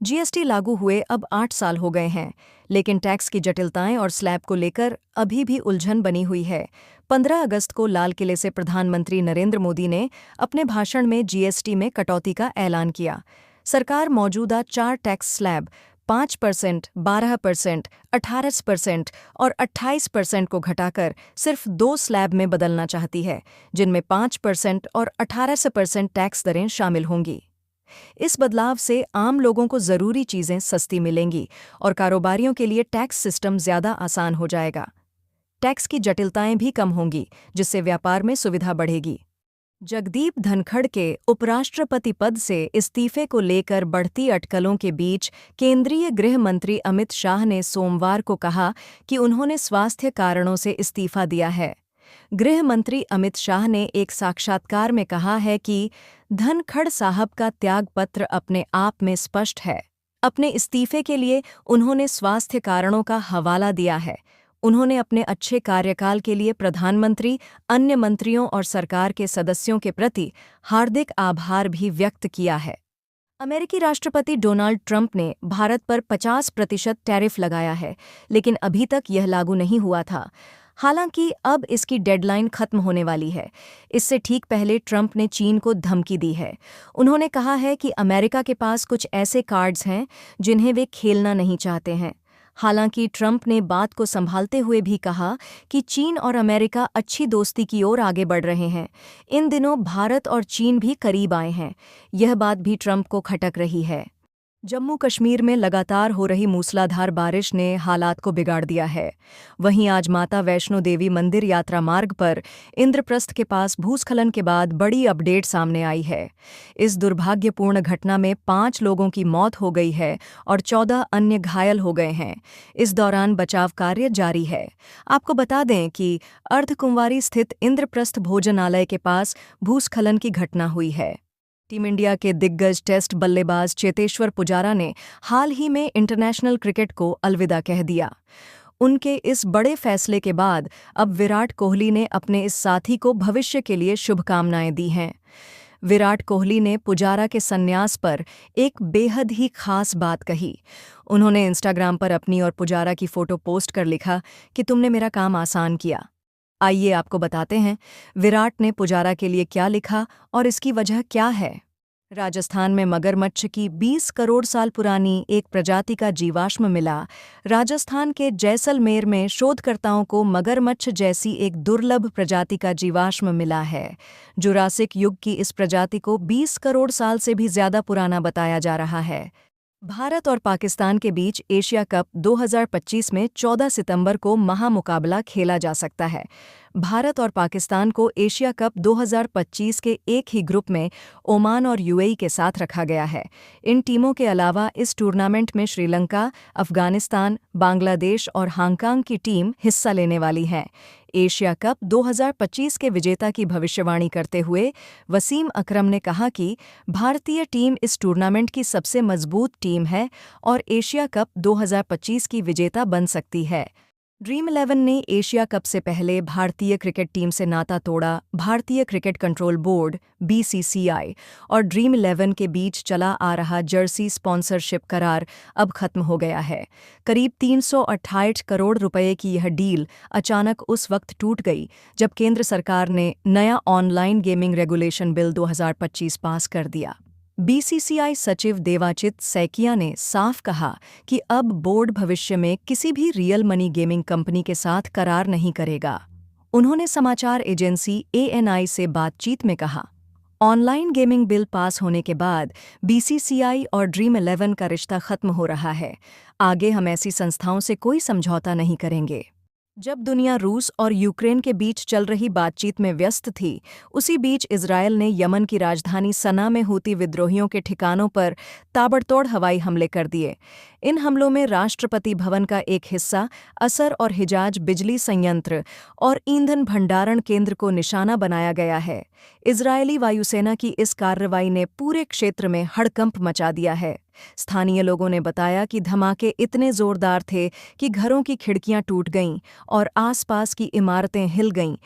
GST लागू हुए अब 8 साल हो गए हैं, लेकिन टैक्स की जटिलताएं और स्लैब को लेकर अभी भी उलझन बनी हुई है। 15 अगस्त को लाल किले से प्रधानमंत्री नरेंद्र मोदी ने अपने भाषण में जीएसटी में कटौती का ऐलान किया। सरकार मौजूदा 4 टैक्स स्लैब 5%, 12%, 18% और 28% को घटाकर सिर्फ 2 स्लैब में बदलना चाहती है, जिनमें 5% और 18% टैक्स दरें शामिल होंगी। इस बदलाव से आम लोगों को ज़रूरी चीज़ें सस्ती मिलेंगी और कारोबारियों के लिए टैक्स सिस्टम ज़्यादा आसान हो जाएगा। टैक्स की जटिलताएं भी कम होंगी, जिससे व्यापार में सुविधा बढ़ेगी। जगदीप धनखड़ के उपराष्ट्रपति पद से इस्तीफे को लेकर बढ़ती अटकलों के बीच केंद्रीय गृह मंत्री अमित शाह ने सोमवार को कहा कि उन्होंने स्वास्थ्य कारणों से इस्तीफा दिया है। गृह मंत्री अमित शाह ने एक साक्षात्कार में कहा है कि धनखड़ साहब का त्यागपत्र अपने आप में स्पष्ट है। अपने इस्तीफे के लिए उन्होंने स्वास्थ्य कारणों का हवाला दिया है। उन्होंने अपने अच्छे कार्यकाल के लिए प्रधानमंत्री, अन्य मंत्रियों और सरकार के सदस्यों के प्रति हार्दिक आभार भी व्यक्त किया है। अमेरिकी राष्ट्रपति डोनाल्ड ट्रंप ने भारत पर 50% टैरिफ लगाया है, लेकिन अभी तक यह लागू नहीं हुआ था। हालांकि अब इसकी डेडलाइन खत्म होने वाली है। इससे ठीक पहले ट्रंप ने चीन को धमकी दी है। उन्होंने कहा है कि अमेरिका के पास कुछ ऐसे कार्ड्स हैं जिन्हें वे खेलना नहीं चाहते हैं। हालांकि ट्रंप ने बात को संभालते हुए भी कहा कि चीन और अमेरिका अच्छी दोस्ती की ओर आगे बढ़ रहे हैं। इन दिनों भारत और चीन भी करीब आए हैं। यह बात भी ट्रंप को खटक रही है। जम्मू कश्मीर में लगातार हो रही मूसलाधार बारिश ने हालात को बिगाड़ दिया है। वहीं आज माता वैष्णो देवी मंदिर यात्रा मार्ग पर इंद्रप्रस्थ के पास भूस्खलन के बाद बड़ी अपडेट सामने आई है। इस दुर्भाग्यपूर्ण घटना में 5 लोगों की मौत हो गई है और 14 अन्य घायल हो गए हैं। इस दौरान बचाव कार्य जारी है। आपको बता दें कि अर्धकुंवारी स्थित इंद्रप्रस्थ भोजनालय के पास भूस्खलन की घटना हुई है। टीम इंडिया के दिग्गज टेस्ट बल्लेबाज चेतेश्वर पुजारा ने हाल ही में इंटरनेशनल क्रिकेट को अलविदा कह दिया। उनके इस बड़े फैसले के बाद अब विराट कोहली ने अपने इस साथी को भविष्य के लिए शुभकामनाएं दी हैं। विराट कोहली ने पुजारा के संन्यास पर एक बेहद ही खास बात कही। उन्होंने इंस्टाग्राम पर अपनी और पुजारा की फोटो पोस्ट कर लिखा कि तुमने मेरा काम आसान किया। आइए आपको बताते हैं विराट ने पुजारा के लिए क्या लिखा और इसकी वजह क्या है। राजस्थान में मगरमच्छ की 20 करोड़ साल पुरानी एक प्रजाति का जीवाश्म मिला। राजस्थान के जैसलमेर में शोधकर्ताओं को मगरमच्छ जैसी एक दुर्लभ प्रजाति का जीवाश्म मिला है। जुरासिक युग की इस प्रजाति को 20 करोड़ साल से भी ज्यादा पुराना बताया जा रहा है। भारत और पाकिस्तान के बीच एशिया कप 2025 में 14 सितंबर को महामुकाबला खेला जा सकता है। भारत और पाकिस्तान को एशिया कप 2025 के एक ही ग्रुप में ओमान और यूएई के साथ रखा गया है। इन टीमों के अलावा इस टूर्नामेंट में श्रीलंका, अफगानिस्तान, बांग्लादेश और हांगकांग की टीम हिस्सा लेने वाली हैं। एशिया कप 2025 के विजेता की भविष्यवाणी करते हुए वसीम अकरम ने कहा कि भारतीय टीम इस टूर्नामेंट की सबसे मजबूत टीम है और एशिया कप 2025 की विजेता बन सकती है। ड्रीम 11 ने एशिया कप से पहले भारतीय क्रिकेट टीम से नाता तोड़ा। भारतीय क्रिकेट कंट्रोल बोर्ड (बीसीसीआई) और ड्रीम 11 के बीच चला आ रहा जर्सी स्पॉन्सरशिप करार अब खत्म हो गया है। करीब 328 करोड़ रुपए की यह डील अचानक उस वक्त टूट गई जब केंद्र सरकार ने नया ऑनलाइन गेमिंग रेगुलेशन बिल 2025 पास कर दिया। बीसीसीआई सचिव देवाचित सैकिया ने साफ कहा कि अब बोर्ड भविष्य में किसी भी रियल मनी गेमिंग कंपनी के साथ करार नहीं करेगा। उन्होंने समाचार एजेंसी एएनआई से बातचीत में कहा, ऑनलाइन गेमिंग बिल पास होने के बाद बीसीसीआई और ड्रीम 11 का रिश्ता खत्म हो रहा है। आगे हम ऐसी संस्थाओं से कोई समझौता नहीं करेंगे। जब दुनिया रूस और यूक्रेन के बीच चल रही बातचीत में व्यस्त थी, उसी बीच इजरायल ने यमन की राजधानी सना में हूती विद्रोहियों के ठिकानों पर ताबड़तोड़ हवाई हमले कर दिए। इन हमलों में राष्ट्रपति भवन का एक हिस्सा, असर और हिजाज बिजली संयंत्र और ईंधन भंडारण केंद्र को निशाना बनाया गया है। इजरायली वायुसेना की इस कार्रवाई ने पूरे क्षेत्र में हड़कंप मचा दिया है। स्थानीय लोगों ने बताया कि धमाके इतने जोरदार थे कि घरों की खिड़कियां टूट गईं और आसपास की इमारतें हिल गईं।